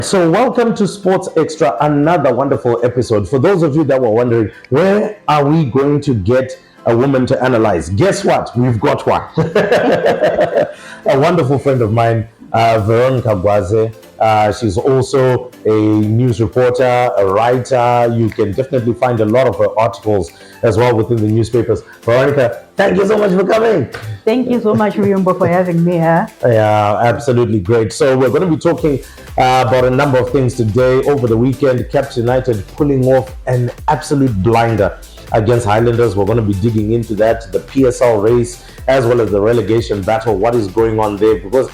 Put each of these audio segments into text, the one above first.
So, welcome to Sports Extra, another wonderful episode. For those of you that were wondering, where are we going to get a woman to analyze? Guess what? We've got one. A wonderful friend of mine, Veronica Gwaze. She's also a news reporter, a writer. You can definitely find a lot of her articles as well within the newspapers. Veronica, thank you so much for coming. Thank you so much, Riyombo, for having me here. Yeah, absolutely great. So we're going to be talking about a number of things today. Over the weekend, Caps United pulling off an absolute blinder against Highlanders. We're going to be digging into that, the PSL race, as well as the relegation battle. What is going on there? Because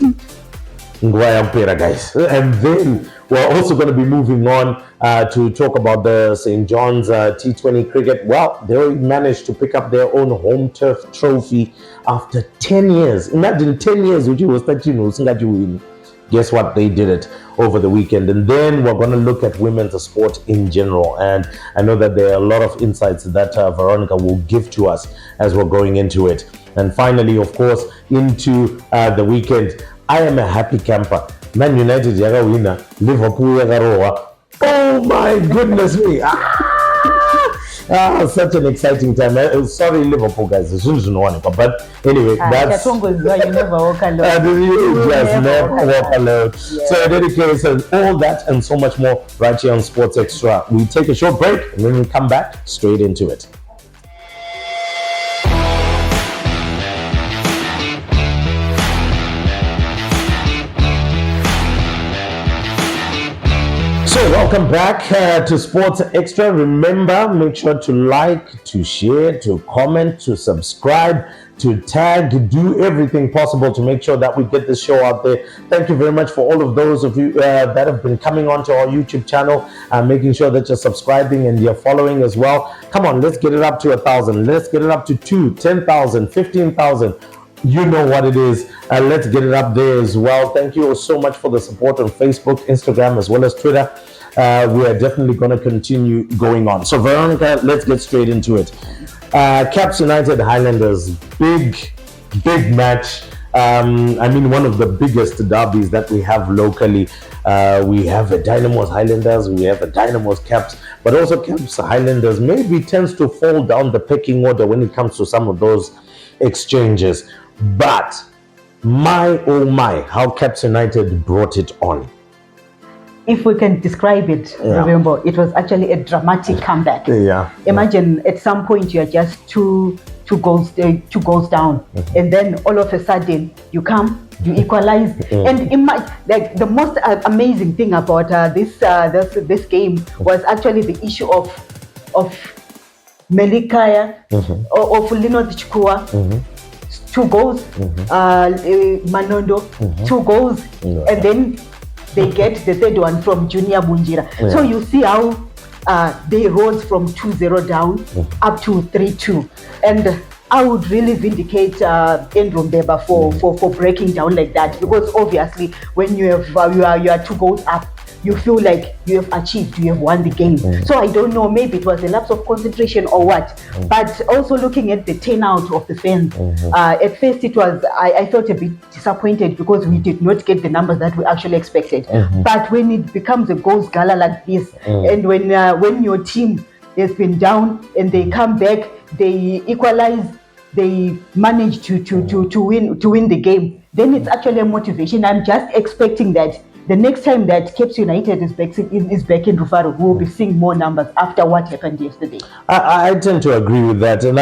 guys. And then we're also going to be moving on to talk about the St. John's T20 cricket. Well, they managed to pick up their own home turf trophy after 10 years. Imagine 10 years, which was win. Guess what? They did it over the weekend. And then we're going to look at women's sport in general. And I know that there are a lot of insights that Veronica will give to us as we're going into it. And finally, of course, into the weekend, I am a happy camper. Man United yaga winner, Liverpool yaga roa. Oh my goodness me! Such an exciting time. Sorry, Liverpool guys, but anyway, that's you never walk alone. You just never walk alone. Yeah. So in any case, all that and so much more right here on Sports Extra. We take a short break and then we come back straight into it. So welcome back to Sports Extra. Remember, make sure to like, to share, to comment, to subscribe, to tag, do everything possible to make sure that we get this show out there. Thank you very much for all of those of you that have been coming onto our YouTube channel and making sure that you're subscribing and you're following as well. Come on, let's get it up to 1,000. Let's get it up to 2,000, 10,000, 15,000. You know what it is. Let's get it up there as well. Thank you so much for the support on Facebook, Instagram, as well as Twitter. We are definitely going to continue going on. So, Veronica, let's get straight into it. Caps United Highlanders, big match. I mean, one of the biggest derbies that we have locally. We have a Dynamos Highlanders, we have a Dynamos Caps, but also Caps Highlanders maybe tends to fall down the pecking order when it comes to some of those exchanges. But my oh my, how Caps United brought it on. If we can describe it, remember, it was actually a dramatic comeback. Imagine at some point you're just two goals down, and then all of a sudden you come, you equalize, and like the most amazing thing about this game was actually the issue of Melikaya of Lino Chukua. 2 goals, Manondo, 2 goals, and then they get the third one from Junior Bunjira. So you see how they rose from 2-0 down up to 3-2. And I would really vindicate Andrew Mbeba for breaking down like that, because obviously when you are 2 goals up, you feel like you have achieved, you have won the game. So I don't know, maybe it was a lapse of concentration or what, but also looking at the turnout of the fans, at first it was, I felt a bit disappointed because we did not get the numbers that we actually expected. But when it becomes a goals gala like this, and when your team has been down and they come back, they equalize, they manage to win the game, then it's actually a motivation. I'm just expecting that the next time that Caps United is back in Rufaro, we'll be seeing more numbers after what happened yesterday. I tend to agree with that, and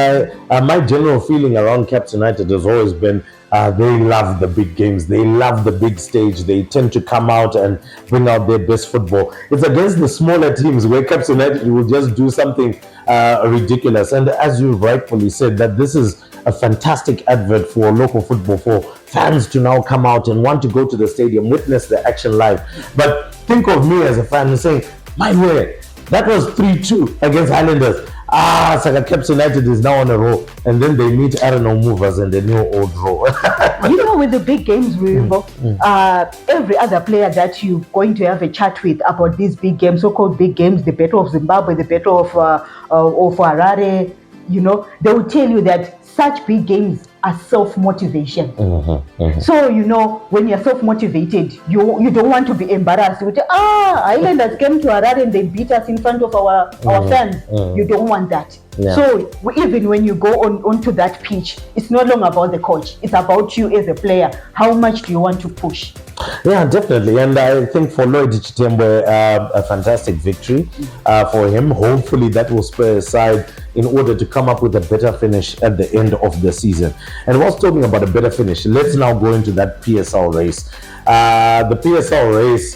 my general feeling around Caps United has always been they love the big games, they love the big stage, they tend to come out and bring out their best football. It's against the smaller teams where Caps United will just do something ridiculous. And as you rightfully said, that this is a fantastic advert for local football, for fans to now come out and want to go to the stadium, witness the action live. But think of me as a fan saying, my word, that was 3-2 against Highlanders. Saka Caps United is now on a roll, and then they meet Arsenal Movers and the new old row. You know, with the big games, every other player that you're going to have a chat with about these big games, so-called big games, the Battle of Zimbabwe, the Battle of Harare, you know, they will tell you that such big games a self-motivation. So, when you're self-motivated, you don't want to be embarrassed. You say, Islanders came to Harare and they beat us in front of our fans. You don't want that. Yeah. So even when you go onto that pitch, it's no longer about the coach. It's about you as a player. How much do you want to push? Yeah, definitely. And I think for Lloyd Chitembe, a fantastic victory for him. Hopefully that will spur his side in order to come up with a better finish at the end of the season. And whilst talking about a better finish, let's now go into that PSL race. The PSL race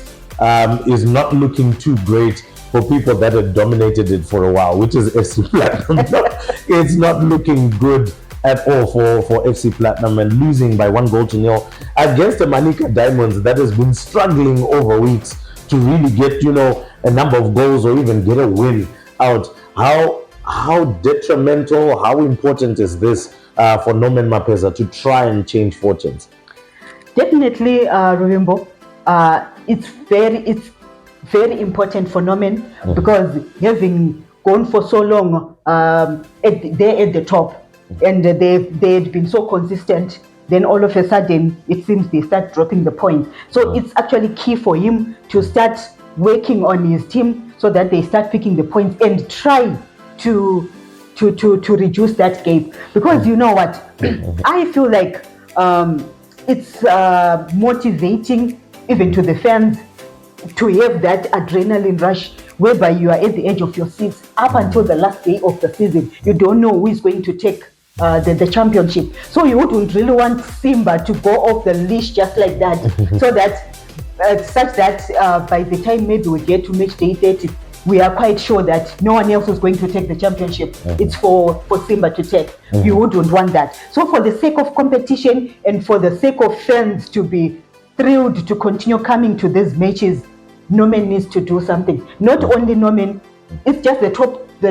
is not looking too great for people that have dominated it for a while, which is FC Platinum. It's not looking good at all for FC Platinum, and losing by 1-0 against the Manica Diamonds that has been struggling over weeks to really get a number of goals or even get a win out. How detrimental, how important is this for Norman Mapeza to try and change fortunes? Definitely, Ruvimbo. It's very important for Norman because having gone for so long, they're at the top and they'd been so consistent. Then all of a sudden, it seems they start dropping the points. So it's actually key for him to start working on his team so that they start picking the points and try to reduce that gap. Because you know what, I feel like it's motivating even to the fans to have that adrenaline rush whereby you are at the edge of your seats up until the last day of the season. You don't know who is going to take the championship. So you wouldn't really want Simba to go off the leash just like that, so that such that by the time maybe we get to match day 30, we are quite sure that no one else is going to take the championship. It's for Simba to take. You wouldn't want that. So for the sake of competition and for the sake of fans to be thrilled to continue coming to these matches, Norman needs to do something. Not only Norman, it's just the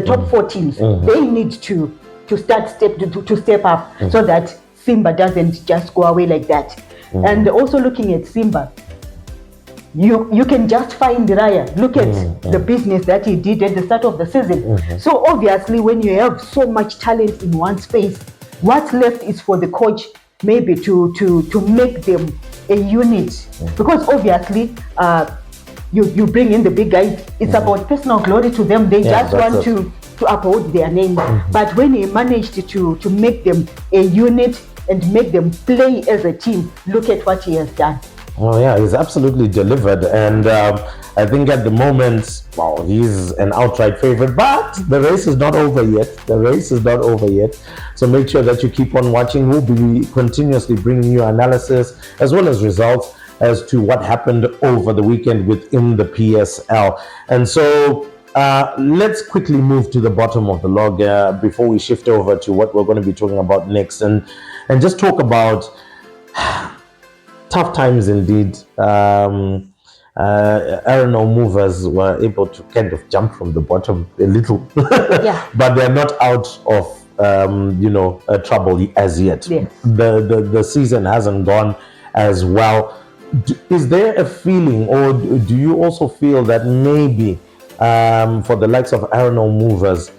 top 4 teams. They need to step up so that Simba doesn't just go away like that. And also looking at Simba, you can just find Raya. Look at the business that he did at the start of the season. So obviously when you have so much talent in one space, what's left is for the coach maybe to make them a unit. Because obviously you bring in the big guys, it's about personal glory to them. They just want to uphold their name. But when he managed to make them a unit and make them play as a team, look at what he has done. Oh yeah, he's absolutely delivered, and I think at the moment, he's an outright favorite. But the race is not over yet. So make sure that you keep on watching. We'll be continuously bringing you analysis as well as results as to what happened over the weekend within the PSL. And so let's quickly move to the bottom of the log before we shift over to what we're going to be talking about next, and just talk about tough times indeed. Arsenal movers were able to kind of jump from the bottom a little, but they're not out of trouble as yet. Yes. The season hasn't gone as well. Is there a feeling, or do you also feel that maybe for the likes of Arsenal movers,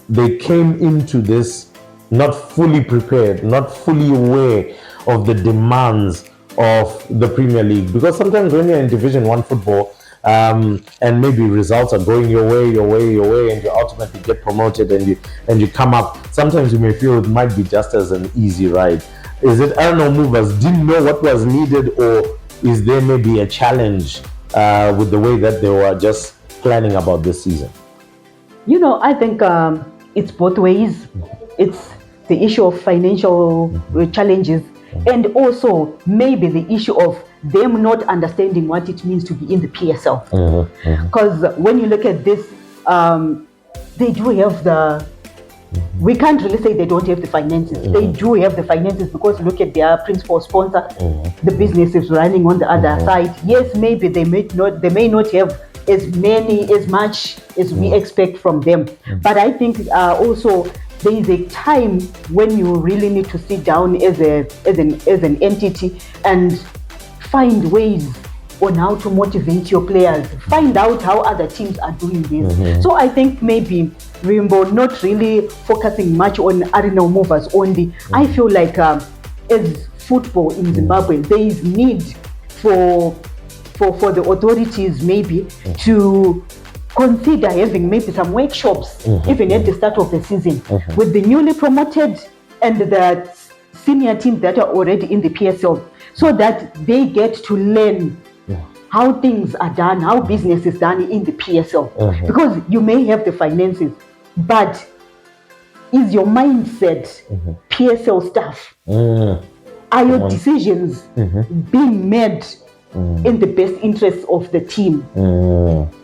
they came into this not fully prepared, not fully aware of the demands of the Premier League? Because sometimes when you're in Division 1 football and maybe results are going your way, and you ultimately get promoted and you come up, sometimes you may feel it might be just as an easy ride. Is it Arsenal movers didn't know what was needed, or is there maybe a challenge with the way that they were just planning about this season? I think it's both ways. It's the issue of financial challenges, and also maybe the issue of them not understanding what it means to be in the PSL. Because when you look at this, they do have we can't really say they don't have the finances. They do have the finances, because look at their principal sponsor. The business is running on the other side. Yes, maybe they may not have as much as we expect from them. But I think also there is a time when you really need to sit down as an entity and find ways on how to motivate your players. Find out how other teams are doing this. So I think maybe Rimbo not really focusing much on arenal movers only. I feel like as football in Zimbabwe, there is need for the authorities maybe to consider having maybe some workshops even at the start of the season with the newly promoted and the senior teams that are already in the PSL, so that they get to learn how things are done, how business is done in the PSL. Because you may have the finances, but is your mindset PSL stuff? Are your decisions being made in the best interests of the team?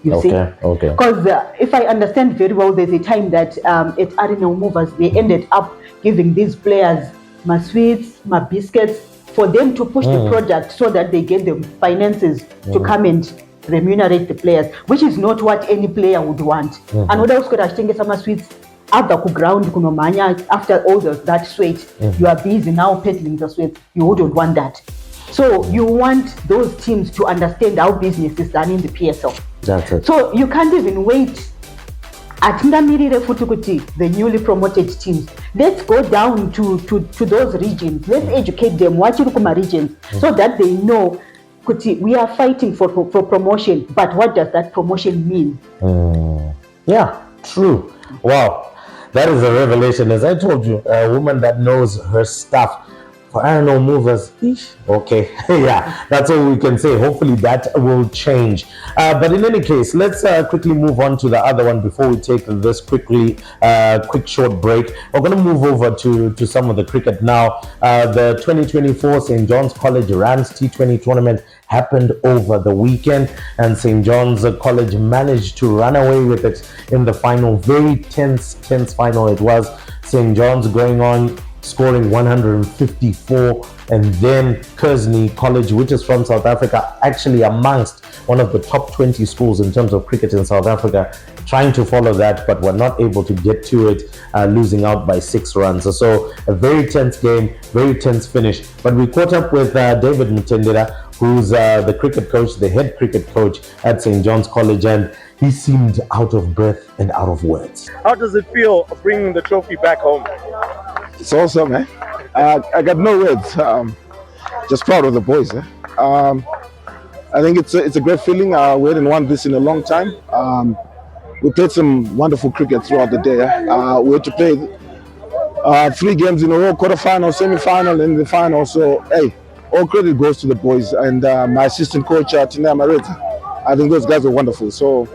You see? Okay. Because if I understand very well, there's a time that at Arenal Movers, they ended up giving these players my sweets, my biscuits, for them to push the product so that they get the finances to come and remunerate the players, which is not what any player would want. And what else could I think some sweets after ground kunomanya, after all that sweat, you are busy now peddling the sweat. You wouldn't want that. So you want those teams to understand how business is done in the PSL. That's it. So you can't even wait. Atingamirire futhi kuti the newly promoted teams. Let's go down to those regions. Let's educate them, wachiri kuma regions, so that they know kuti we are fighting for promotion. But what does that promotion mean? Yeah, true. Wow, that is a revelation. As I told you, a woman that knows her stuff. For Arenal Movers, okay, yeah, that's all we can say. Hopefully that will change. But in any case, let's quickly move on to the other one before we take this quick short break. We're going to move over to some of the cricket now. The 2024 St. John's College Rams T20 tournament happened over the weekend, and St. John's College managed to run away with it in the final. Very tense final it was. St. John's going on, scoring 154, and then Kearney College, which is from South Africa, actually amongst one of the top 20 schools in terms of cricket in South Africa, trying to follow that, but were not able to get to it, losing out by 6 runs. So a very tense game, very tense finish. But we caught up with David Mutendera, who's the cricket coach, the head cricket coach at St. John's College, and he seemed out of breath and out of words. How does it feel bringing the trophy back home? It's awesome, man. I got no words. Just proud of the boys. I think it's a great feeling. We hadn't won this in a long time. We played some wonderful cricket throughout the day. We had to play 3 games in a row: quarterfinal, semi-final, and the final. So, hey, all credit goes to the boys and my assistant coach, Tina Mareta. I think those guys are wonderful. So,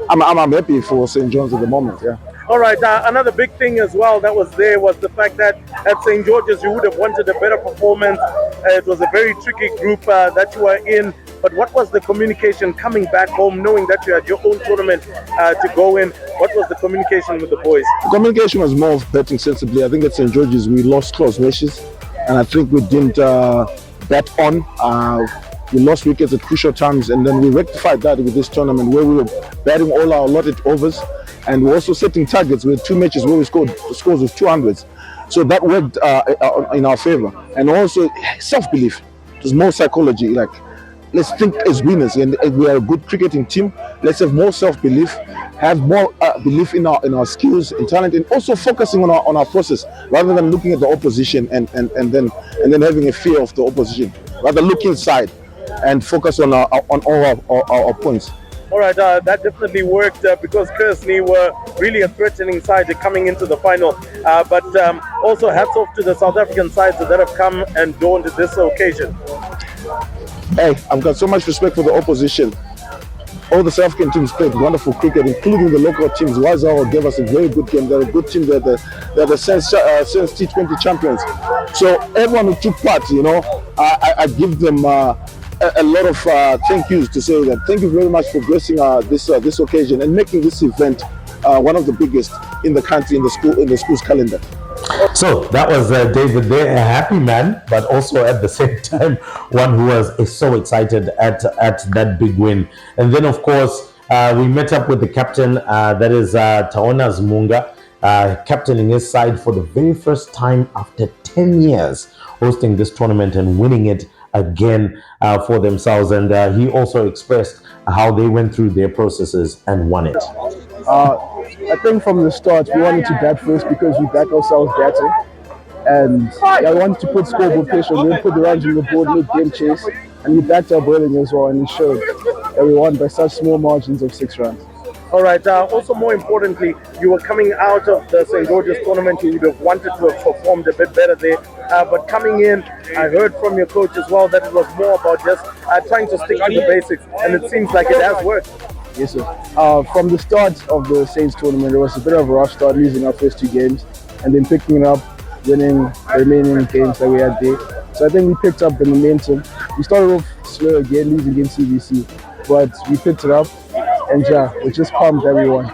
I'm happy for St. John's at the moment. Yeah. All right, another big thing as well that was there was the fact that at St. George's you would have wanted a better performance. It was a very tricky group that you were in, but what was the communication coming back home, knowing that you had your own tournament to go in? What was the communication with the boys? The communication was more of betting sensibly. I think at St. George's we lost close matches, and I think we didn't bet on. We lost wickets at crucial times, and then we rectified that with this tournament where we were batting all our allotted overs. And we're also setting targets. We had 2 matches where we scored scores of 200s. So that worked in our favor. And also self-belief. There's more psychology. Like, let's think as winners. And we are a good cricketing team. Let's have more self-belief, have more belief in our skills and talent, and also focusing on our process rather than looking at the opposition and then having a fear of the opposition. Rather look inside and focus on all our points. All right, that definitely worked because Kearney were really a threatening side coming into the final. But also hats off to the South African sides that have come and donned this occasion. Hey, I've got so much respect for the opposition. All the South African teams played wonderful cricket, including the local teams. Wazawa gave us a very good game. They're a good team. They're the Sense T20 champions. So everyone who took part, I give them a lot of thank yous to say that thank you very much for gracing this occasion and making this event one of the biggest in the country in the school's calendar. So that was David there, a happy man, but also at the same time one who was so excited at that big win. And then of course we met up with the captain, that is Taona Zmunga, captaining his side for the very first time after 10 years, hosting this tournament and winning it again for themselves. And he also expressed how they went through their processes and won it. I think from the start we wanted to bat first because we back ourselves batting. And I wanted to put scoreboard pressure, then put the runs on the board, make game chase, and we backed our bowling as well, and we showed that we won by such small margins of 6 runs. All right. Also, more importantly, you were coming out of the St. George's tournament. You would have wanted to have performed a bit better there. But coming in, I heard from your coach as well that it was more about just trying to stick to the basics, and it seems like it has worked. Yes, sir. From the start of the Saints tournament, it was a bit of a rough start, losing our first 2 games, and then picking it up, winning the remaining games that we had there. So I think we picked up the momentum. We started off slow again, losing against CBC, but we picked it up, and yeah, we're just pumped that we won.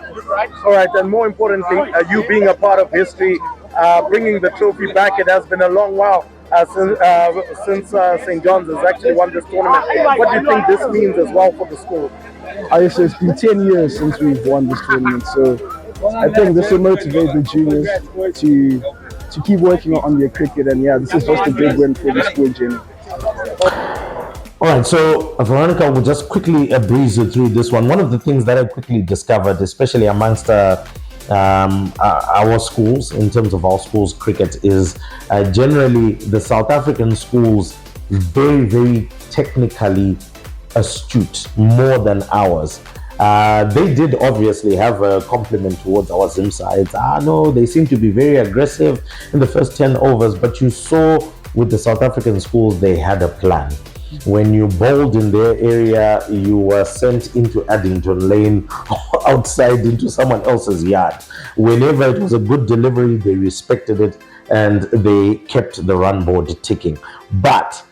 All right, and more importantly, you being a part of history, bringing the trophy back. It has been a long while since St. John's has actually won this tournament. What do you think this means as well for the school? So it's been 10 years since we've won this tournament, so I think this will motivate the juniors to keep working on their cricket, and yeah, this is just a big win for the school in general. All right, so Veronica, will just quickly breeze you through this one. One of the things that I quickly discovered, especially amongst our schools, in terms of our schools' cricket, is generally the South African schools very, very technically astute, more than ours. They did obviously have a compliment towards our Zim sides. No, they seem to be very aggressive in the first 10 overs, but you saw with the South African schools, they had a plan. When you bowled in their area, you were sent into Addington Lane, outside into someone else's yard. Whenever it was a good delivery, they respected it and they kept the run board ticking. But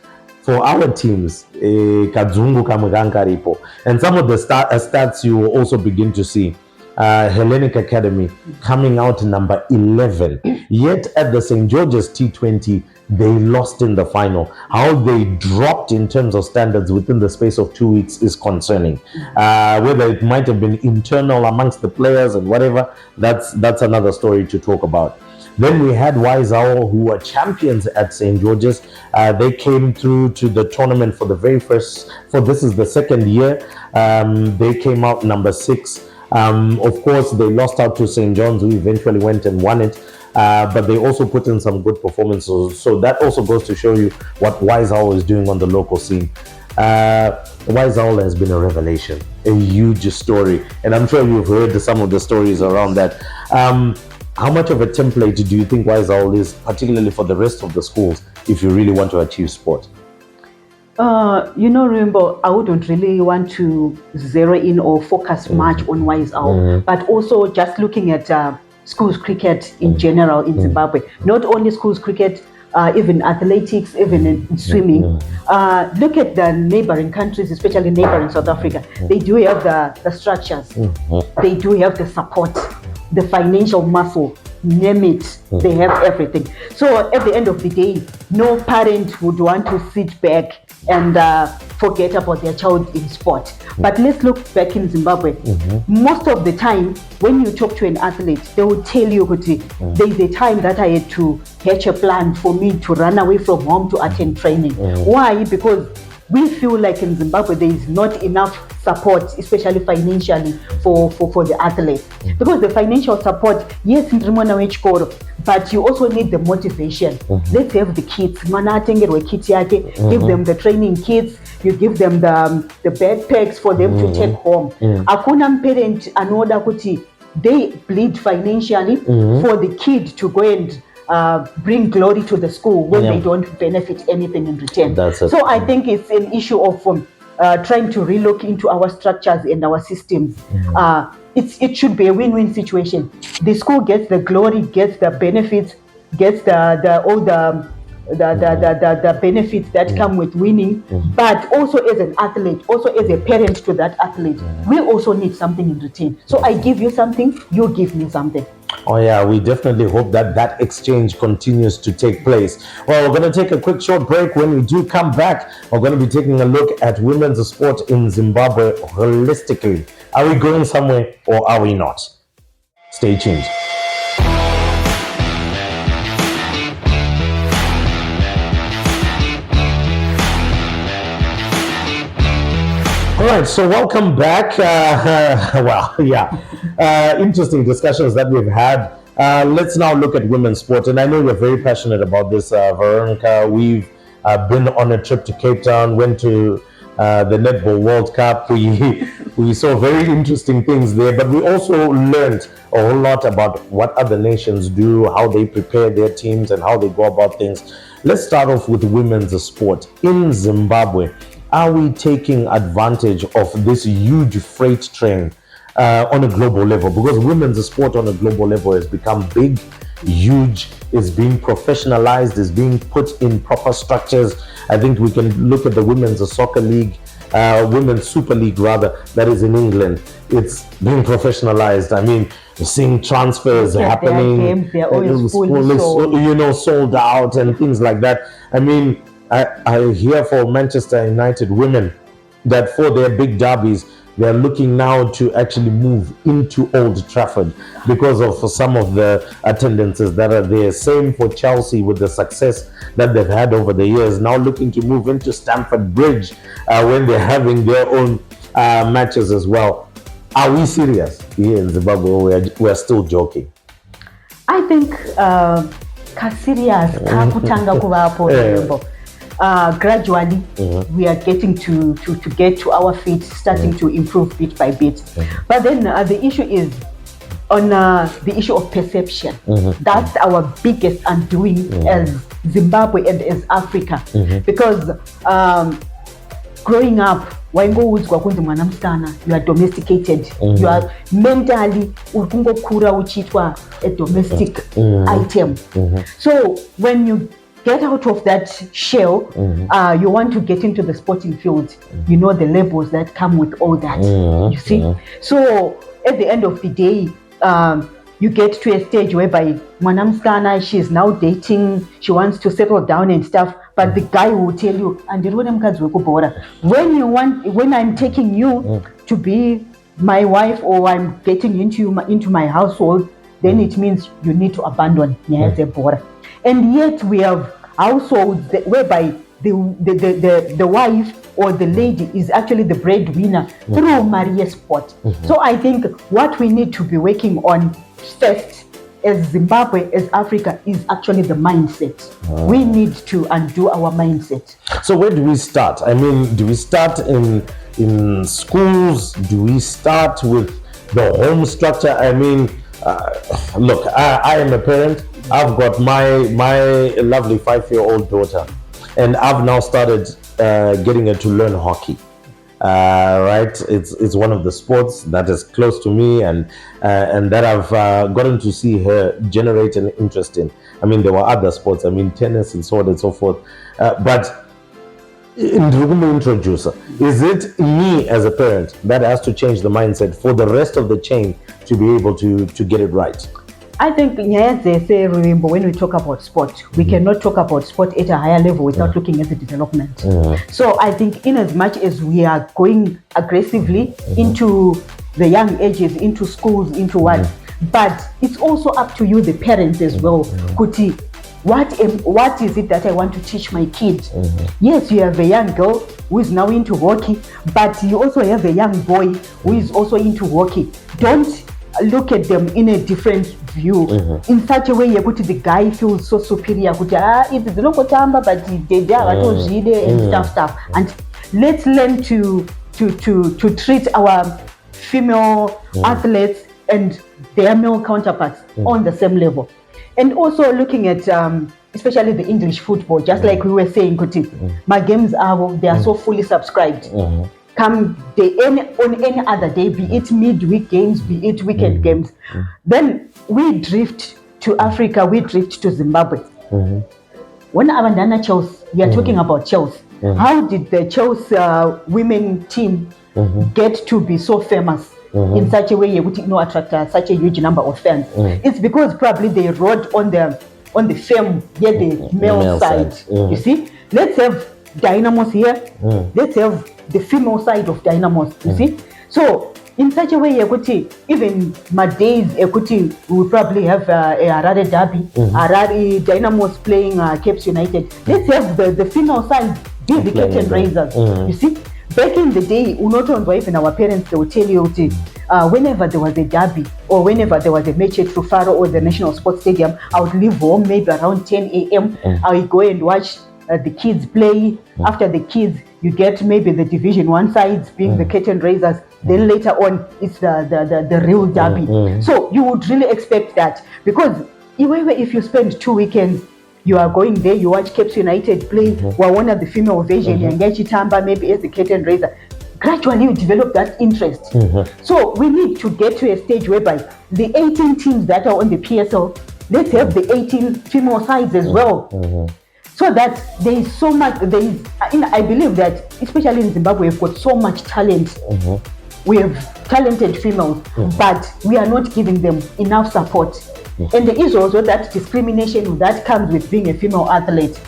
for our teams, Kadzungu Kamagankaripo, and some of the stats you will also begin to see. Hellenic Academy coming out number 11, yet at the St. George's T20 they lost in the final. How they dropped in terms of standards within the space of 2 weeks is concerning. Whether it might have been internal amongst the players and whatever, that's another story to talk about. Then we had Waizao, who were champions at St. George's. They came through to the tournament for the very first, this is the second year. They came out number 6. Of course, they lost out to St. John's, who eventually went and won it. But they also put in some good performances. So that also goes to show you what Waizao is doing on the local scene. Waizao has been a revelation, a huge story. And I'm sure you've heard some of the stories around that. How much of a template do you think Waizao is, particularly for the rest of the schools, if you really want to achieve sport? Remember, I wouldn't really want to zero in or focus much on Waizao, but also just looking at schools cricket in general in Zimbabwe. Not only schools cricket, even athletics, even in swimming. Look at the neighboring countries, especially neighboring South Africa. They do have the structures. They do have the support, the financial muscle, name it, they have everything. So at the end of the day, no parent would want to sit back and forget about their child in sport. But let's look back in Zimbabwe. Most of the time, when you talk to an athlete, they will tell you, there's a time that I had to hatch a plan for me to run away from home to attend training. Why? Because we feel like in Zimbabwe there is not enough support, especially financially, for the athletes. Because the financial support, yes, but you also need the motivation. Let's have the kids. Give them the training kits. You give them the backpacks for them to take home. Akuna parent anoda kuti they bleed financially for the kid to go and bring glory to the school when they don't benefit anything in return. So I think it's an issue of trying to relook into our structures and our systems. It should be a win-win situation. The school gets the glory, gets the benefits, gets all the benefits that come with winning, but also as an athlete, also as a parent to that athlete, we also need something in return. So I give you something, you give me something. Oh yeah, we definitely hope that exchange continues to take place. Well, we're going to take a quick short break. When we do come back, we're going to be taking a look at women's sport in Zimbabwe holistically. Are we going somewhere or are we not? Stay tuned. All right, so welcome back. Interesting discussions that we've had. Let's now look at women's sport, and I know you're very passionate about this, Veronica. We've been on a trip to Cape Town, went to the Netball World Cup. We saw very interesting things there, but we also learned a whole lot about what other nations do, how they prepare their teams, and how they go about things. Let's start off with women's sport in Zimbabwe. Are we taking advantage of this huge freight train on a global level? Because women's sport on a global level has become big, huge, is being professionalized, is being put in proper structures. I think we can look at the Women's Soccer League, Women's Super League rather, that is in England. It's being professionalized. I mean, we're seeing transfers happening, they're always sold out and things like that. I mean, I hear for Manchester United women that for their big derbies, they're looking now to actually move into Old Trafford because of some of the attendances that are there. Same for Chelsea with the success that they've had over the years. Now looking to move into Stamford Bridge when they're having their own matches as well. Are we serious here in Zimbabwe? We're still joking. I think serious kakutanga kuvapo. Gradually we are getting to get to our feet, starting to improve bit by bit. But then the issue is on the issue of perception. That's our biggest undoing as Zimbabwe and as Africa. Because growing up, you are domesticated, you are mentally a domestic item. So when you get out of that shell, you want to get into the sporting field, you know the labels that come with all that, you see. So at the end of the day, you get to a stage whereby Mwanamskana, she's now dating, she wants to settle down and stuff, but the guy will tell you, when I'm taking you to be my wife, or I'm getting into my household, then it means you need to abandon. And yet we have households whereby the wife or the lady is actually the breadwinner through Maria's sport. So I think what we need to be working on first as Zimbabwe, as Africa, is actually the mindset. We need to undo our mindset. So where do we start? I mean, do we start in schools? Do we start with the home structure? I mean, look, I am a parent. I've got my lovely 5-year-old daughter, and I've now started getting her to learn hockey. Right, it's one of the sports that is close to me, and that I've gotten to see her generate an interest in. I mean, there were other sports. I mean, tennis and so on and so forth. But introducer, is it me as a parent that has to change the mindset for the rest of the chain to be able to get it right? I think remember, when we talk about sport, we cannot talk about sport at a higher level without looking at the development. So I think in as much as we are going aggressively into the young ages, into schools, into what, but it's also up to you, the parents as well. Kuti, what is it that I want to teach my kids? Yes, you have a young girl who is now into hockey, but you also have a young boy who is also into hockey. Don't look at them in a different view, in such a way the guy feels so superior. It's not but and stuff. And let's learn to treat our female athletes and their male counterparts on the same level. And also looking at especially the English football, just like we were saying, my games they are so fully subscribed. Come on any other day, be it midweek games, be it weekend games. Then we drift to Africa, we drift to Zimbabwe. When Abandana Chelsea, we are talking about Chelsea. How did the Chelsea women team get to be so famous in such a way you would attract such a huge number of fans? It's because probably they rode on the fame, the male side. You see, let's have Dynamos here. Let's have the female side of Dynamos. You see, so in such a way, even my days, will probably have a Harare derby, Harare Dynamos playing Cape United. Let's have the female side be the curtain raisers. You see, Back in the day, unotonzwa even our parents, they would tell you whenever there was a derby or whenever there was a match at Rufaro or the National Sports Stadium, I would leave home maybe around 10 a.m. I would go and watch the kids play. After the kids, you get maybe the Division 1 sides being the curtain raisers. Then later on, it's the real derby. So you would really expect that, because even if you spend 2 weekends, you are going there, you watch Cape United play, one of the female version, and get Chitamba maybe as the curtain raiser. Gradually you develop that interest. So we need to get to a stage whereby the 18 teams that are on the PSL, let's have the 18 female sides as well. So that there is so much, I believe that, especially in Zimbabwe, we've got so much talent. We have talented females, but we are not giving them enough support. And there is also that discrimination that comes with being a female athlete.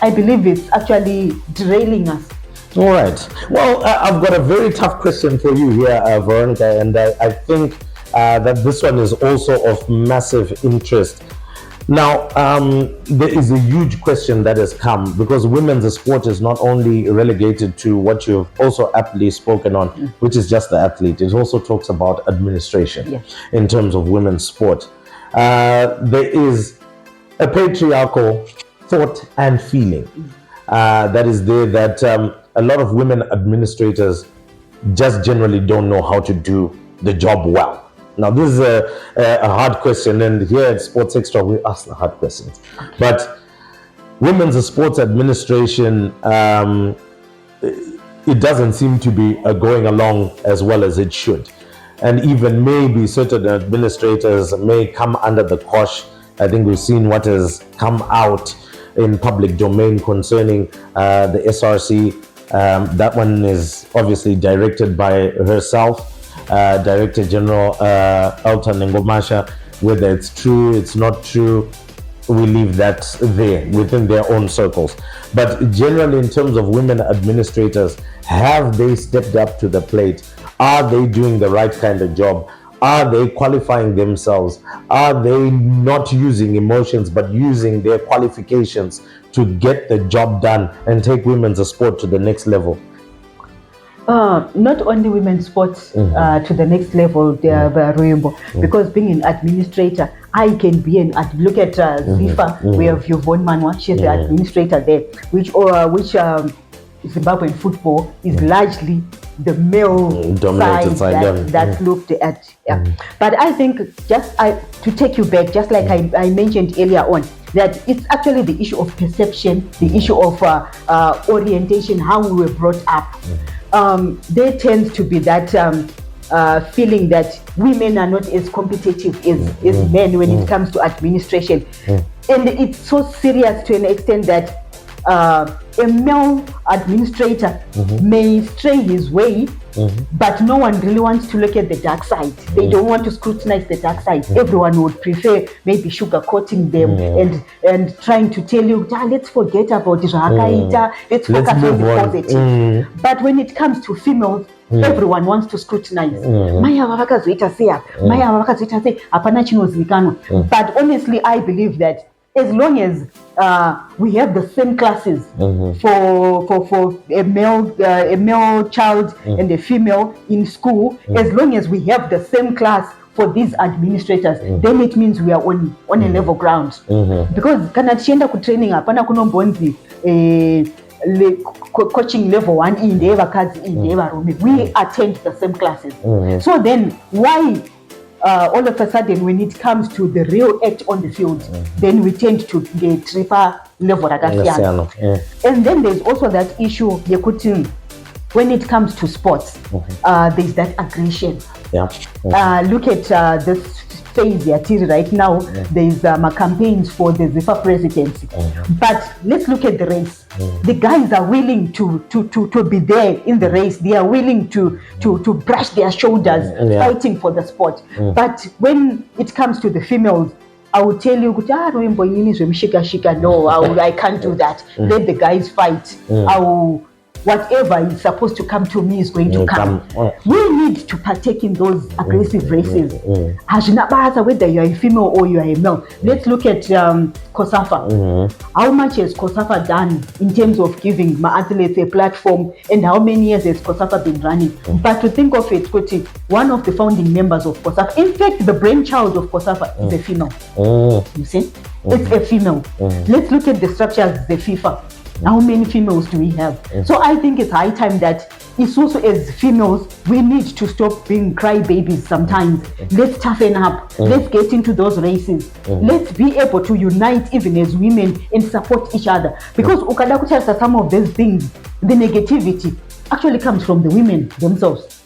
I believe it's actually derailing us. All right. Well, I've got a very tough question for you here, Veronica, and I think that this one is also of massive interest. Now, there is a huge question that has come, because women's sport is not only relegated to what you've also aptly spoken on, which is just the athlete. It also talks about administration in terms of women's sport. There is a patriarchal thought and feeling that is there, that a lot of women administrators just generally don't know how to do the job well. Now, this is a hard question, and here at Sports Xtra, we ask the hard questions. But women's sports administration, it doesn't seem to be going along as well as it should. And even maybe certain administrators may come under the cosh. I think we've seen what has come out in public domain concerning the SRC. That one is obviously directed by herself, Director General Elton Ngomasha. Whether it's true, it's not true, we leave that there within their own circles. But generally, in terms of women administrators, have they stepped up to the plate? Are they doing the right kind of job? Are they qualifying themselves? Are they not using emotions but using their qualifications to get the job done and take women's sport to the next level? Not only women's sports to the next level, because being an administrator, I can be look at Zifa, we have Yvonne Manwa, she's the administrator there, which Zimbabwean football is largely the male side that's looked at. But I think to take you back, just like I mentioned earlier on, that it's actually the issue of perception, the issue of orientation, how we were brought up. There tends to be that feeling that women are not as competitive as men when it comes to administration. And it's so serious to an extent that a male administrator may stray his way, but no one really wants to look at the dark side. They don't want to scrutinize the dark side. Everyone would prefer maybe sugarcoating them and trying to tell you, let's forget about it, let's focus on the positive. But when it comes to females, everyone wants to scrutinize. But honestly, I believe that as long as we have the same classes for a male child and a female in school, as long as we have the same class for these administrators, then it means we are on a level ground. Because kana tienda ku training hapana kunombonzi coaching level 1 in the we attend the same classes. So then why all of a sudden when it comes to the real act on the field, then we tend to get triple level and then there's also that issue when it comes to sports, there's that aggression. Look at this phase right now. There's campaigns for the Zifa presidency, but let's look at the race. The guys are willing to be there in the race. They are willing to brush their shoulders fighting for the sport. But when it comes to the females, I will tell you, no, I can't do that. Let the guys fight. whatever is supposed to come to me is going to come. We need to partake in those aggressive races. Whether you are a female or you are a male. Let's look at COSAFA. How much has COSAFA done in terms of giving my athletes a platform, and how many years has COSAFA been running? But to think of it, Koti, one of the founding members of COSAFA, in fact, the brainchild of COSAFA is a female. You see? It's a female. Let's look at the structures of the FIFA. How many females do we have? So I think it's high time that it's also, as females, we need to stop being crybabies sometimes. Let's toughen up. Let's get into those races. Let's be able to unite even as women and support each other. Because some of these things, the negativity actually comes from the women themselves.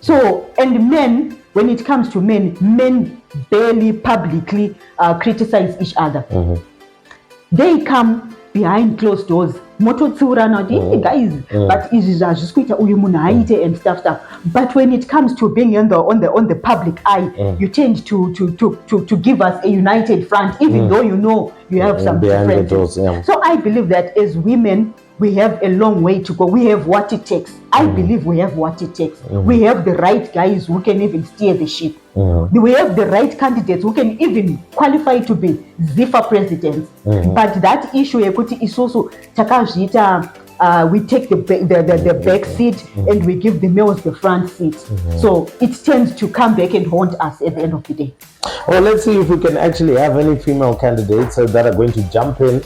So, and men, when it comes to men barely publicly criticize each other. They come behind closed doors. Guys, but and stuff. But when it comes to being on the public eye, you tend to give us a united front, even though you know you have some differences. So I believe that as women, we have a long way to go. We have what it takes. I believe we have what it takes. We have the right guys who can even steer the ship. We have the right candidates who can even qualify to be ZIFA presidents. But that issue is also we take the back seat and we give the males the front seat. So it tends to come back and haunt us at the end of the day. Well, let's see if we can actually have any female candidates that are going to jump in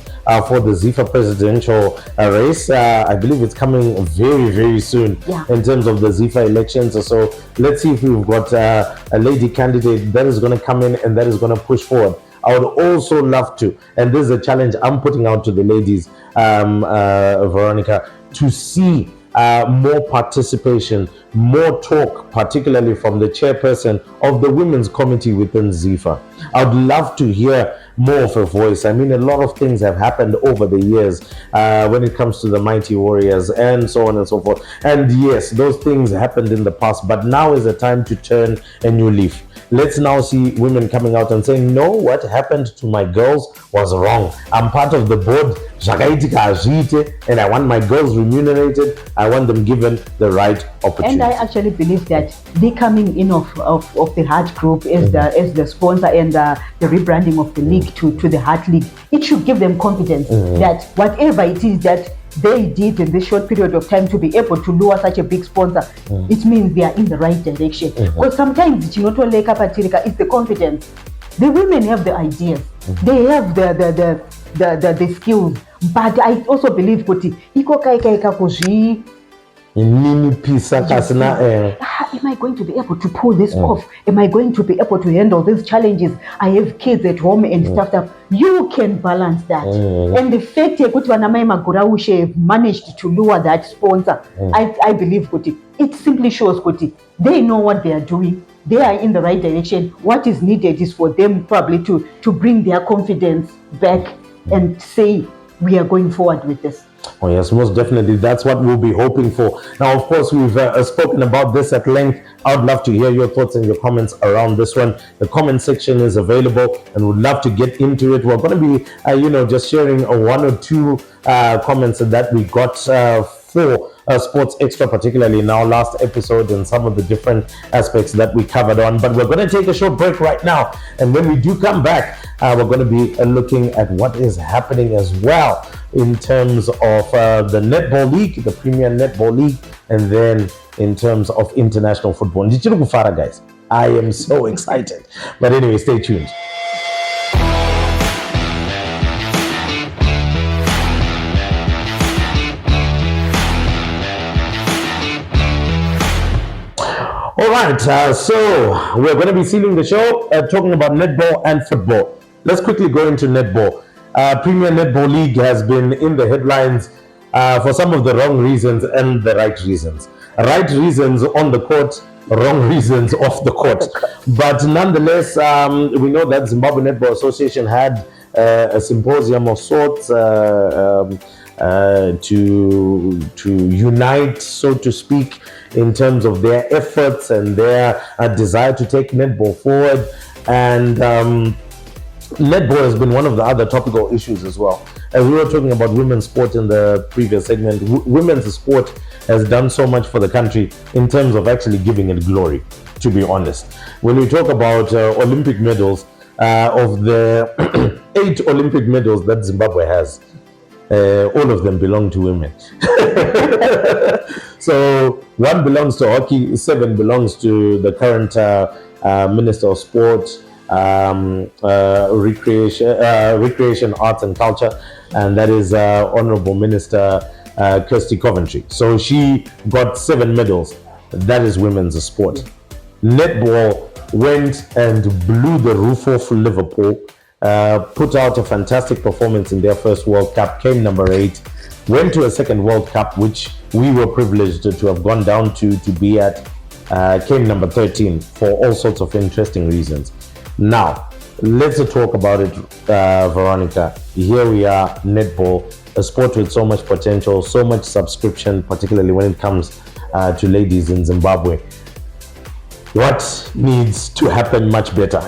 for the ZIFA presidential race. I believe it's coming very, very soon in terms of the ZIFA elections. So let's see if we've got a lady candidate that is going to come in and that is going to push forward. I would also love to, and this is a challenge I'm putting out to the ladies, Veronica, to see more participation, more talk, particularly from the chairperson of the women's committee within ZIFA. I'd love to hear more of her voice. I mean, a lot of things have happened over the years when it comes to the Mighty Warriors and so on and so forth. And yes, those things happened in the past, but now is the time to turn a new leaf. Let's now see women coming out and saying, no, what happened to my girls was wrong. I'm part of the board, and I want my girls remunerated. I want them given the right opportunity. And I actually believe that the coming in of the Heart Group as the sponsor and the rebranding of the league to the Heart League, it should give them confidence that whatever it is that they did in this short period of time to be able to lure such a big sponsor, it means they are in the right direction. Because sometimes it's not only it's the confidence. The women have the ideas, they have the skills, but I also believe am I going to be able to pull this off? Am I going to be able to handle these challenges? I have kids at home and stuff. You can balance that. And the fact that have managed to lure that sponsor, I believe it simply shows they know what they are doing. They are in the right direction. What is needed is for them probably to bring their confidence back and say, we are going forward with this. Oh yes, most definitely. That's what we'll be hoping for. Now, of course, we've spoken about this at length. I would love to hear your thoughts and your comments around this one. The comment section is available and would love to get into it. We're going to be, just sharing one or two comments that we got for Sports Extra, particularly in our last episode, and some of the different aspects that we covered on. But we're going to take a short break right now. And when we do come back, we're going to be looking at what is happening as well in terms of the Netball League, the Premier Netball League, and then in terms of international football. Guys, I am so excited. But anyway, stay tuned. All right, so we're going to be sealing the show talking about netball and football. Let's quickly go into netball. Premier Netball League has been in the headlines for some of the wrong reasons and the right reasons. Right reasons on the court, wrong reasons off the court. But nonetheless, we know that Zimbabwe Netball Association had a symposium of sorts to unite, so to speak, in terms of their efforts and their desire to take netball forward. And netball has been one of the other topical issues as well. as we were talking about women's sport in the previous segment, women's sport has done so much for the country in terms of actually giving it glory, to be honest. When we talk about Olympic medals, of the 8 Olympic medals that Zimbabwe has, all of them belong to women. So 1 belongs to hockey, 7 belongs to the current Minister of Sport, Recreation, Arts and Culture, and that is Honorable Minister Kirsty Coventry. So she got 7 medals. That is women's sport. Netball went and blew the roof off Liverpool, put out a fantastic performance in their first World Cup, came number 8, went to a second World Cup, which we were privileged to have gone down to be at, came number 13 for all sorts of interesting reasons. Now, let's talk about it, Veronica. Here we are, netball, a sport with so much potential, so much subscription, particularly when it comes to ladies in Zimbabwe. What needs to happen much better?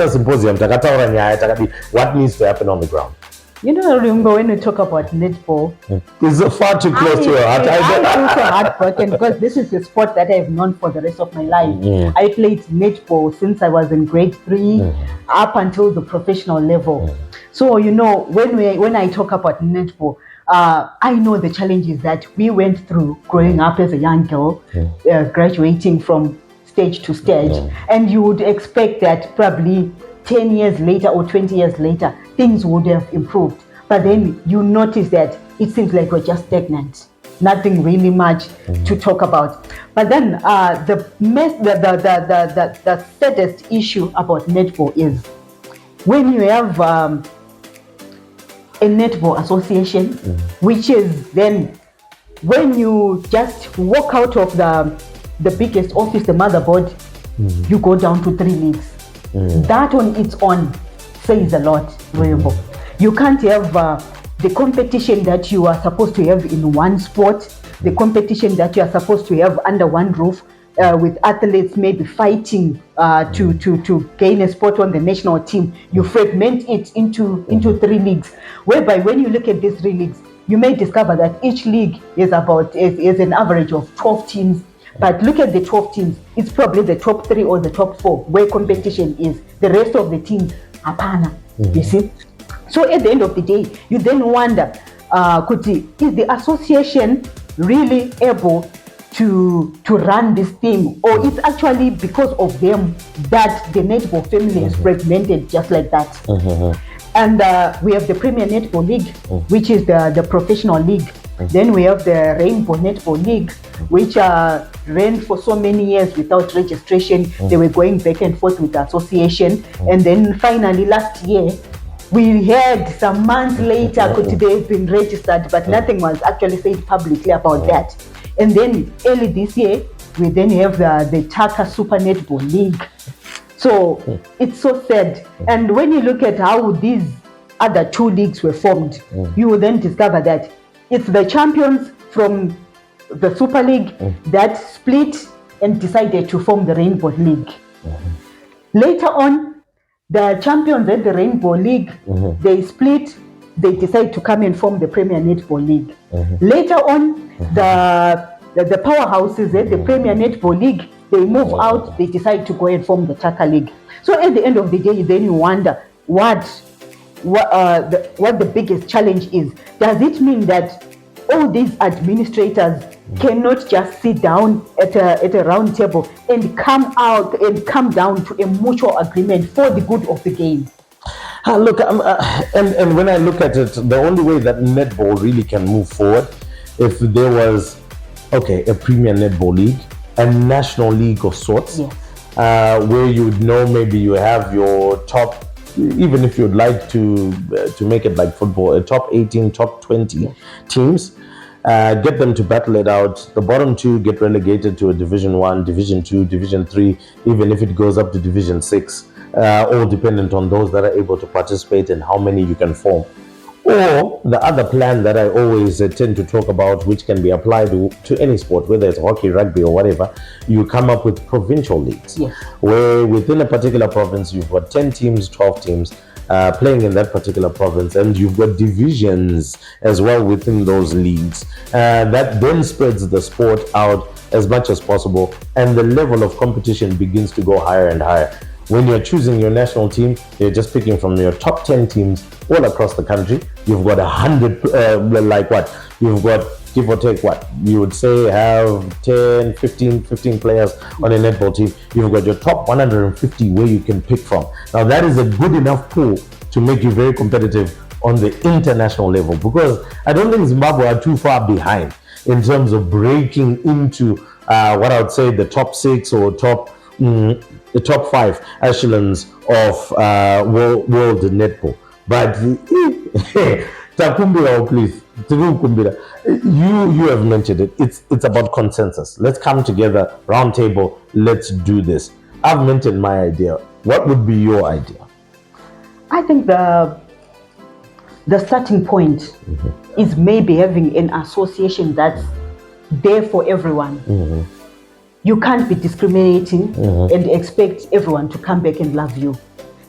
Symposium, what needs to happen on the ground? You know, remember when we talk about netball, it's far too close to your heart. I'm also heartbroken because this is a sport that I've known for the rest of my life. I played netball since I was in grade 3 up until the professional level. So, you know, when I talk about netball, I know the challenges that we went through growing up as a young girl, graduating from stage to stage, and you would expect that probably 10 years later or 20 years later, things would have improved. But then you notice that it seems like we're just stagnant. Nothing really much to talk about. But then the saddest issue about netball is when you have a netball association, which is then when you just walk out of the biggest office, the motherboard, you go down to 3 leagues. That on its own says a lot, Rainbow. You can't have the competition that you are supposed to have in one sport, the competition that you are supposed to have under one roof, with athletes maybe fighting to gain a spot on the national team. You fragment it into 3 leagues, whereby when you look at these 3 leagues, you may discover that each league is an average of 12 teams. But look at the 12 teams, it's probably the top 3 or the top 4 where competition is. The rest of the teams are pana, you see. So at the end of the day, you then wonder, is the association really able to run this thing, or it's actually because of them that the netball family is fragmented just like that? And we have the Premier Netball League, which is the professional league. Then we have the Rainbow Netball League, which ran for so many years without registration. They were going back and forth with the association. And then finally last year, we heard some months later could they have been registered, but nothing was actually said publicly about that. And then early this year, we then have the Taka Super Netball League. So it's so sad. And when you look at how these other 2 leagues were formed, you will then discover that it's the champions from the Super League that split and decided to form the Rainbow League. Later on, the champions at the Rainbow League, they split, they decide to come and form the Premier Netball League. Later on, the powerhouses at the Premier Netball League, they move out, they decide to go and form the Taka League. So at the end of the day, then you wonder what the biggest challenge is. Does it mean that all these administrators cannot just sit down at a round table and come down to a mutual agreement for the good of the game? Look, and when I look at it, the only way that netball really can move forward, if there was, a Premier Netball League, a national league of sorts, where you would know maybe you have your top, even if you'd like to make it like football, a top 18, top 20 teams, get them to battle it out. The bottom 2 get relegated to a Division 1, Division 2, Division 3, even if it goes up to Division 6, all dependent on those that are able to participate and how many you can form. Or the other plan that I always tend to talk about, which can be applied to any sport, whether it's hockey, rugby, or whatever, you come up with provincial leagues, where within a particular province, you've got 10 teams, 12 teams, playing in that particular province, and you've got divisions as well within those leagues. That then spreads the sport out as much as possible, and the level of competition begins to go higher and higher. When you're choosing your national team, you're just picking from your top 10 teams all across the country. You've got 100, You've got, give or take you would say have 10, 15 players on a netball team. You've got your top 150 where you can pick from. Now that is a good enough pool to make you very competitive on the international level, because I don't think Zimbabwe are too far behind in terms of breaking into what I would say the top 6 or the top 5 echelons of world netball. But Takumbira, please, you have mentioned it. It's about consensus. Let's come together, round table. Let's do this. I've mentioned my idea. What would be your idea? I think the starting point is maybe having an association that's there for everyone. You can't be discriminating and expect everyone to come back and love you.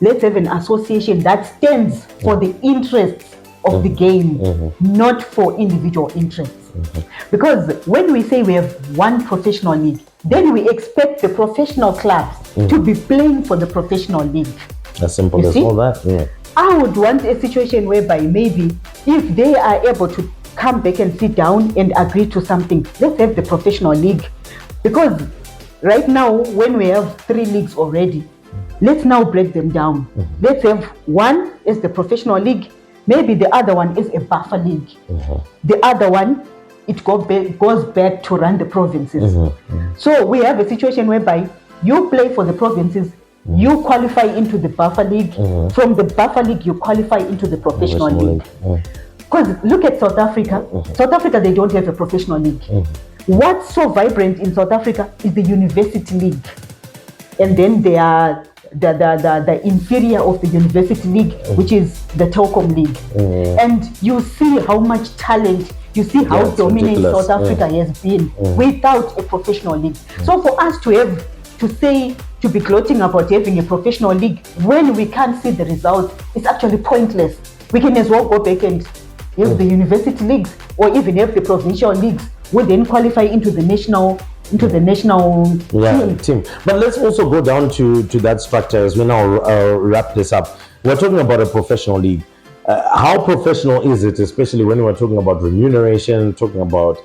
Let's have an association that stands for the interests of the game, not for individual interests. Because when we say we have one professional league, then we expect the professional clubs to be playing for the professional league. As simple as all that. Yeah. I would want a situation whereby maybe if they are able to come back and sit down and agree to something, let's have the professional league. Because right now, when we have 3 leagues already, let's now break them down. Let's have one is the professional league, maybe the other one is a buffer league. The other one, it goes back to run the provinces. So we have a situation whereby you play for the provinces, you qualify into the buffer league. From the buffer league, you qualify into the professional league. Because look at South Africa. South Africa, they don't have a professional league. What's so vibrant in South Africa is the university league. And then they are the inferior of the university league, which is the Telkom league. And you see how much talent, you see how dominant South Africa has been without a professional league. So for us to be gloating about having a professional league when we can't see the results, it's actually pointless. We can as well go back and have the university leagues, or even have the provincial leagues, would then qualify into the national team. But let's also go down to that structure as we now wrap this up. We're talking about a professional league. How professional is it, especially when we're talking about remuneration, talking about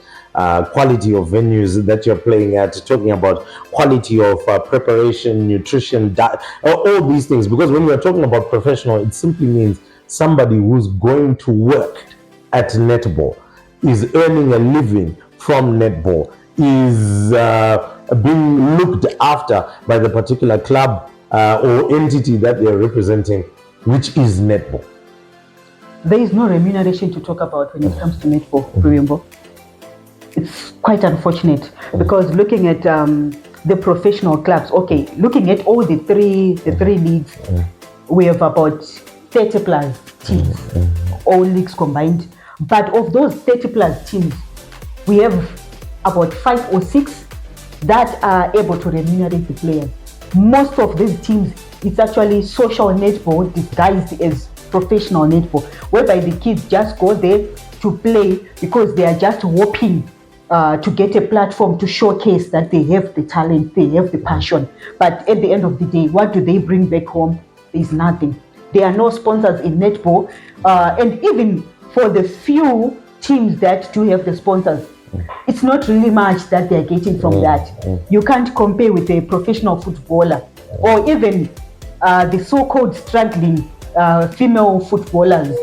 quality of venues that you're playing at, talking about quality of preparation, nutrition, diet, all these things? Because when we're talking about professional, it simply means somebody who's going to work at netball, is earning a living from netball, is being looked after by the particular club or entity that they're representing, which is netball. There is no remuneration to talk about when it comes to netball, Remember? It's quite unfortunate because looking at the professional clubs, looking at all the three leagues, we have about 30 plus teams, all leagues combined. But of those 30 plus teams, we have about 5 or 6 that are able to remunerate the players. Most of these teams, it's actually social netball disguised as professional netball, whereby the kids just go there to play because they are just hoping to get a platform to showcase that they have the talent, they have the passion. But at the end of the day, what do they bring back home? There's nothing. There are no sponsors in netball, and even for the few teams that do have the sponsors, it's not really much that they're getting from that. You can't compare with a professional footballer or even the so-called struggling female footballers.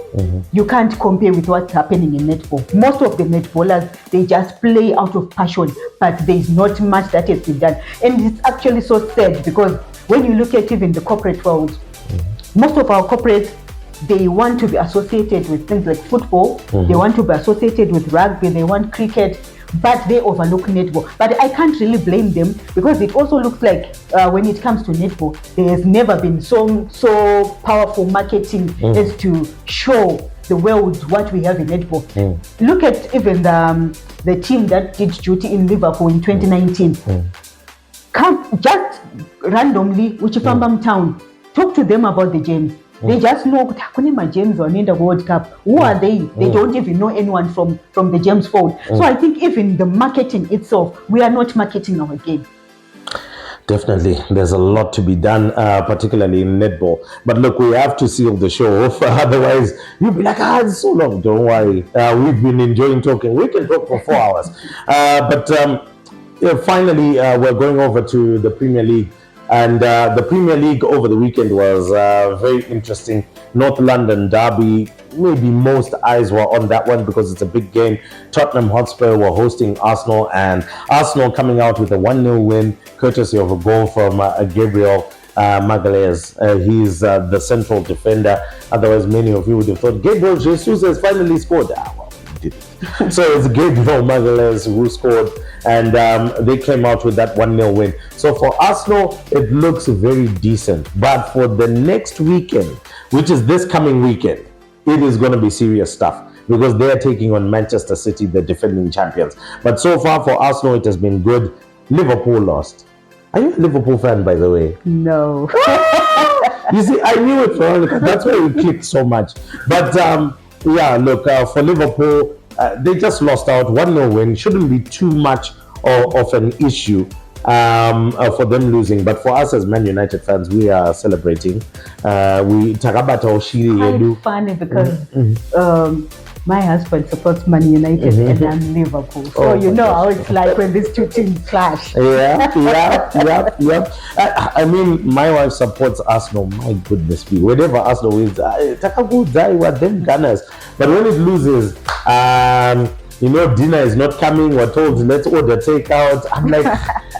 You can't compare with what's happening in netball. Most of the netballers, they just play out of passion, but there's not much that has been done. And it's actually so sad because when you look at even the corporate world, most of our corporates, they want to be associated with things like football, they want to be associated with rugby, they want cricket, but they overlook netball. But I can't really blame them because it also looks like when it comes to netball, there has never been so powerful marketing as to show the world what we have in netball. Look at even the team that did duty in Liverpool in 2019. Come just randomly, Uchifambam Town, talk to them about the games. They just know ukuthi kune ma-James wanoenda ku-World Cup. Who are they? They don't even know anyone from the James fold. So I think even the marketing itself, we are not marketing our game. Definitely, there's a lot to be done, particularly in netball. But look, we have to seal the show off. Otherwise, you'll be like, it's so long. Don't worry. We've been enjoying talking. We can talk for 4 hours. Finally, we're going over to the Premier League. And the Premier League over the weekend was very interesting. North London derby, maybe most eyes were on that one because it's a big game. Tottenham Hotspur were hosting Arsenal, and Arsenal coming out with a 1-0 win, courtesy of a goal from Gabriel Magalhaes. He's the central defender. Otherwise, many of you would have thought Gabriel Jesus has finally scored. Well, he didn't. So it's Gabriel Magalhaes who scored, and they came out with that 1-0 win. So for Arsenal, it looks very decent. But for the next weekend, which is this coming weekend, it is going to be serious stuff because they are taking on Manchester City, the defending champions. But so far for Arsenal, it has been good. Liverpool lost. Are you a Liverpool fan, by the way? No. You see, I knew it, Veronica. That's why we clicked so much. But yeah, look, for Liverpool, they just lost out. 1-0 win shouldn't be too much of an issue for them losing. But for us as Man United fans, we are celebrating. We Takabata Oshiri. It's funny because my husband supports Man United and I'm Liverpool. So you know how it's like when these two teams clash. Yeah. I mean, my wife supports Arsenal. My goodness me. Whenever Arsenal wins, what them Gunners. But when it loses, dinner is not coming. We're told, let's order takeout. I'm like,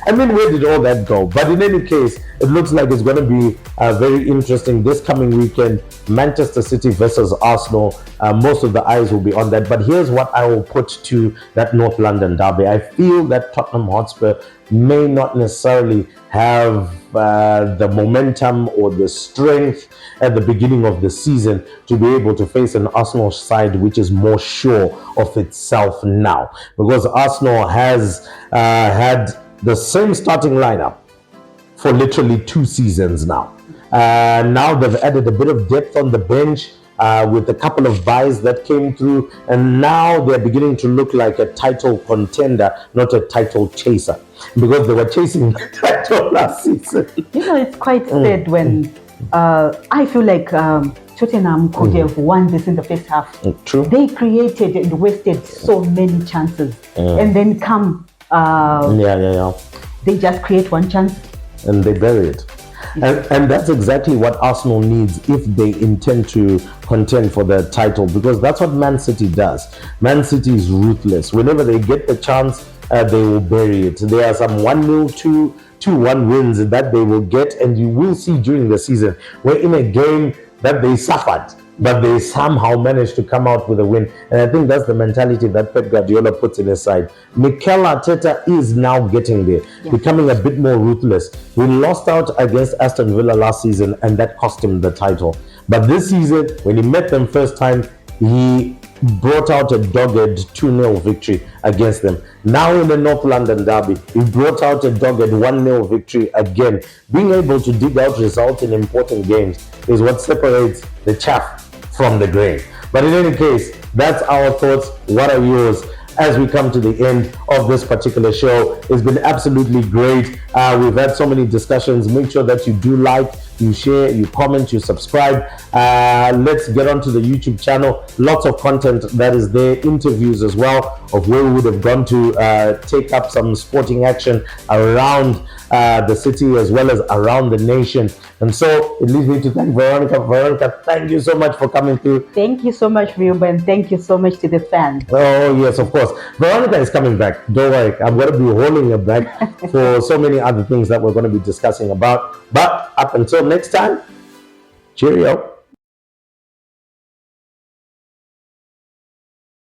I mean, where did all that go? But in any case, it looks like it's going to be very interesting this coming weekend. Manchester City versus Arsenal. Most of the eyes will be on that. But here's what I will put to that North London derby. I feel that Tottenham Hotspur may not necessarily have the momentum or the strength at the beginning of the season to be able to face an Arsenal side which is more sure of itself now, because Arsenal has had the same starting lineup for literally 2 seasons now. Now they've added a bit of depth on the bench with a couple of buys that came through, and now they're beginning to look like a title contender, not a title chaser, because they were chasing the title last season. It's quite sad when I feel like Tottenham could have won this in the first half. True. They created and wasted so many chances, and then they just create one chance and they bury it. And that's exactly what Arsenal needs if they intend to contend for the title, because that's what Man City does. Man City is ruthless. Whenever they get the chance, they will bury it. There are some 1-0, 2-1 wins that they will get, and you will see during the season where in a game that they suffered, but they somehow managed to come out with a win. And I think that's the mentality that Pep Guardiola puts in his side. Mikel Arteta is now getting there, becoming a bit more ruthless. We lost out against Aston Villa last season, and that cost him the title. But this season, when he met them first time, he brought out a dogged 2-0 victory against them. Now in the North London derby, he brought out a dogged 1-0 victory again. Being able to dig out results in important games is what separates the chaff from the grain. But in any case, that's our thoughts. What are yours? As we come to the end of this particular show, it's been absolutely great. We've had so many discussions. Make sure that you do like, you share, you comment, you subscribe. Let's get onto the YouTube channel. Lots of content that is there, interviews as well of where we would have gone to take up some sporting action around the city as well as around the nation. And so it leads me to thank Veronica. Veronica, thank you so much for coming through. Thank you so much, Vilma, and thank you so much to the fans. Oh, yes, of course. Veronica is coming back. Don't worry. I'm going to be holding her back for so many other things that we're going to be discussing about. But up until next time, cheerio.